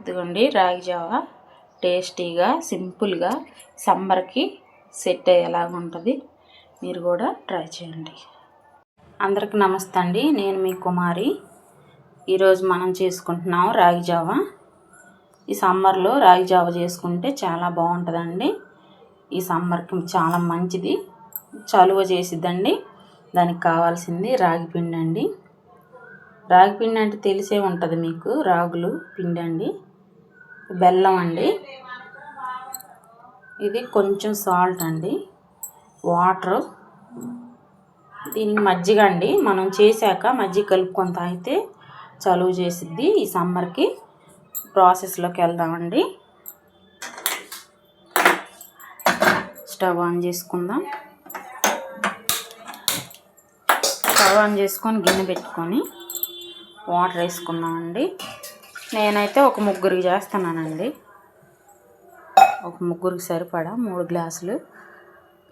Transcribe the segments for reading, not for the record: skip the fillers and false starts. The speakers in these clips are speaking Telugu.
ఇదిగోండి రాగి జావా టేస్టీగా సింపుల్గా సమ్మర్కి సెట్ అయ్యేలాగా ఉంటుంది. మీరు కూడా ట్రై చేయండి. అందరికీ నమస్తే అండి, నేను మీ కుమారి. ఈరోజు మనం చేసుకుంటున్నాం రాగి జావా. ఈ సమ్మర్లో రాగి జావా చేసుకుంటే చాలా బాగుంటుందండి. ఈ సమ్మర్కి చాలా మంచిది, చలువ చేసిద్దండి. దానికి కావాల్సింది రాగి పిండి అండి. రాగి పిండి అంటే తెలిసే ఉంటుంది మీకు, రాగులు పిండి అండి. బెల్లం అండి, ఇది కొంచెం సాల్ట్ అండి, వాటర్, దీనికి మజ్జిగ అండి. మనం చేశాక మజ్జిగ కలుపుకొని తాగితే చలువ చేసిద్ది. ఈ సమ్మర్కి ప్రాసెస్లోకి వెళ్దామండి. స్టవ్ ఆన్ చేసుకుందాం. స్టవ్ ఆన్ చేసుకొని గిన్నె పెట్టుకొని వాటర్ వేసుకుందామండి. నేనైతే ఒక ముగ్గురికి చేస్తున్నానండి. ఒక ముగ్గురికి సరిపడా 3 గ్లాసులు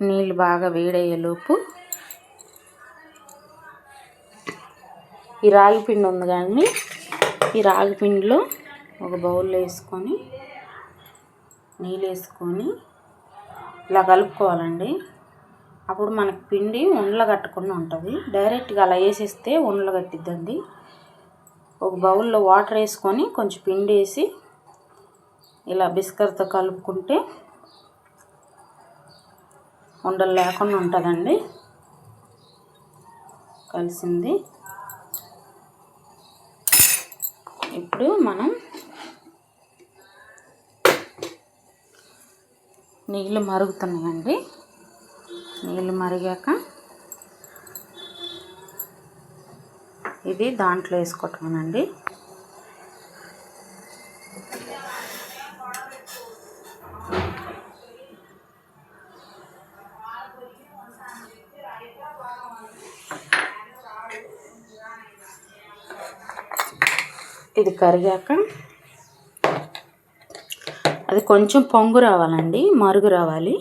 నీళ్ళు బాగా వేడయ్యేలోపు ఈ రాగి పిండి ఉంది కానీ ఈ రాగి పిండిలో ఒక బౌల్లో వేసుకొని నీళ్ళు వేసుకొని ఇలా కలుపుకోవాలండి. అప్పుడు మనకి పిండి ఉండలు కట్టకుండా ఉంటుంది. డైరెక్ట్గా అలా వేసేస్తే ఉండలు కట్టిద్దండి. ఒక బౌల్లో వాటర్ వేసుకొని కొంచెం పిండి వేసి ఇలా బిస్కర్తో కలుపుకుంటే ఉండలు లేకుండా ఉంటుందండి. కలిసింది. ఇప్పుడు మనం నీళ్ళు మరుగుతున్నాయండి. నీళ్ళు మరిగాక ఇది దాంట్లో వేసుకోవటమేనండి. ఇది కరిగాక అది కొంచెం పొంగు రావాలండి, మరుగు రావాలి.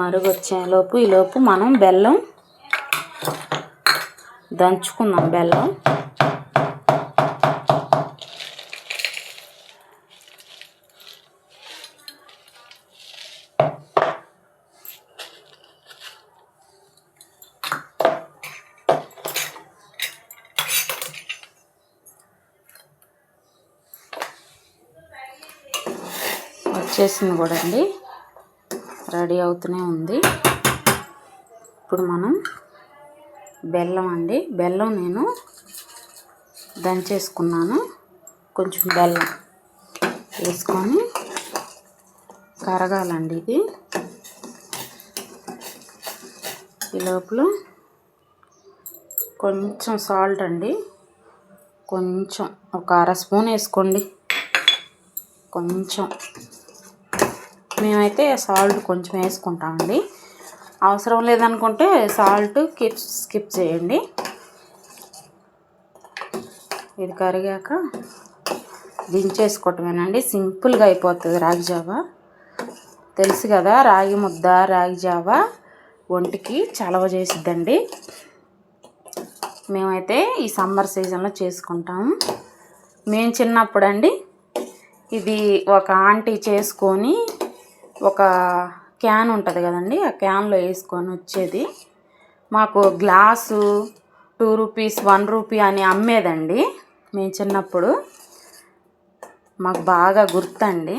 మరుగు వచ్చేలోపు ఈలోపు మనం బెల్లం దంచుకుందాం. బెల్లం వచ్చేసింది కూడా అండి, రెడీ అవుతూనే ఉంది. ఇప్పుడు మనం బెల్లం అండి, బెల్లం నేను దంచేసుకున్నాను. కొంచెం బెల్లం వేసుకొని కరగాలండి. ఇది ఈ లోపల కొంచెం సాల్ట్ అండి, కొంచెం ఒక 1/2 స్పూన్ వేసుకోండి. కొంచెం మేమైతే సాల్ట్ కొంచెం వేసుకుంటామండి. అవసరం లేదనుకుంటే సాల్ట్ స్కిప్ చేయండి. ఇది కరిగాక దించేసుకోవటమేనండి. సింపుల్గా అయిపోతుంది రాగి జావా. తెలుసు కదా, రాగి ముద్ద రాగి జావా ఒంటికి చలవ చేసిద్దండి. మేమైతే ఈ సమ్మర్ సీజన్లో చేసుకుంటాము. మేము చిన్నప్పుడు అండి ఇది ఒక ఆంటీ చేసుకొని ఒక క్యాన్ ఉంటుంది కదండి, ఆ క్యాన్లో వేసుకొని వచ్చేది. మాకు గ్లాసు 2 రూపీస్ 1 రూపీ అని అమ్మేదండి మేము చిన్నప్పుడు. మాకు బాగా గుర్తండి.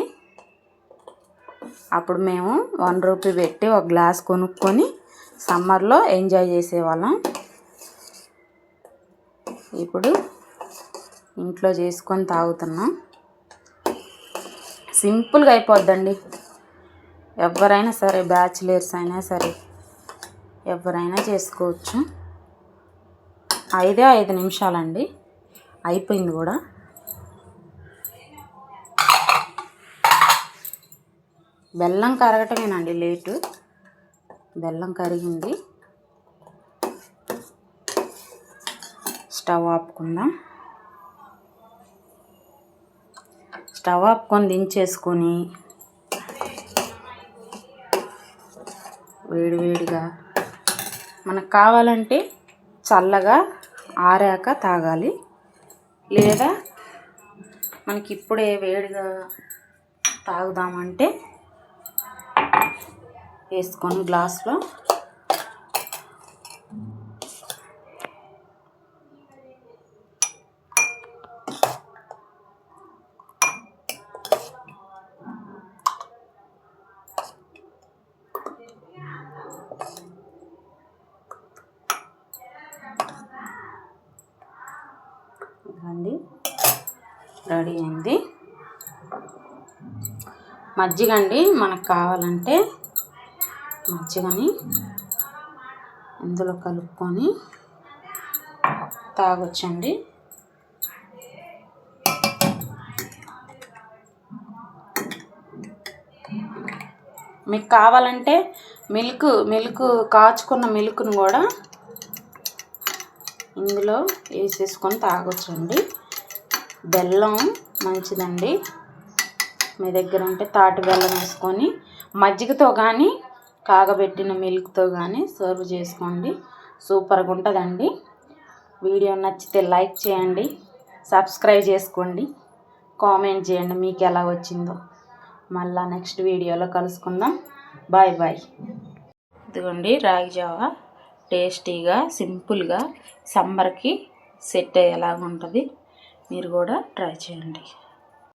అప్పుడు మేము 1 రూపీ పెట్టి ఒక గ్లాస్ కొనుక్కొని సమ్మర్లో ఎంజాయ్ చేసేవాళ్ళం. ఇప్పుడు ఇంట్లో చేసుకొని తాగుతున్నాం. సింపుల్గా అయిపోద్దండి. ఎవరైనా సరే, బ్యాచిలర్స్ అయినా సరే ఎవరైనా చేసుకోవచ్చు. 5 నిమిషాలండి, అయిపోయింది కూడా. బెల్లం కరగటమేనండి లేటు. బెల్లం కరిగింది. స్టవ్ ఆపుకుందాం. స్టవ్ ఆపుకొని దించేసుకొని వేడివేడిగా మనకు కావాలంటే చల్లగా ఆరాక తాగాలి, లేదా మనకి ఇప్పుడే వేడిగా తాగుదామంటే వేసుకొని గ్లాస్లో అండి రెడీ అయింది. మజ్జిగ అండి, మనకు కావాలంటే మజ్జిగని ఇందులో కలుపుకొని తాగొచ్చండి. మీకు కావాలంటే మిల్క్ కాచుకున్న మిల్క్ను కూడా ఇందులో వేసేసుకొని తాగొచ్చండి. బెల్లం మంచిదండి, మీ దగ్గర ఉంటే తాటి బెల్లం వేసుకొని మజ్జిగతో కానీ కాగబెట్టిన మిల్క్తో కానీ సర్వ్ చేసుకోండి. సూపర్గా ఉంటుందండి. వీడియో నచ్చితే లైక్ చేయండి, సబ్స్క్రైబ్ చేసుకోండి, కామెంట్ చేయండి మీకు ఎలా వచ్చిందో. మళ్ళీ నెక్స్ట్ వీడియోలో కలుసుకుందాం. Bye bye. ఇదిగోండి రాగి జావా టేస్టీగా సింపుల్గా సమ్మర్కి సెట్ అయ్యేలాగా ఉంటుంది. మీరు కూడా ట్రై చేయండి.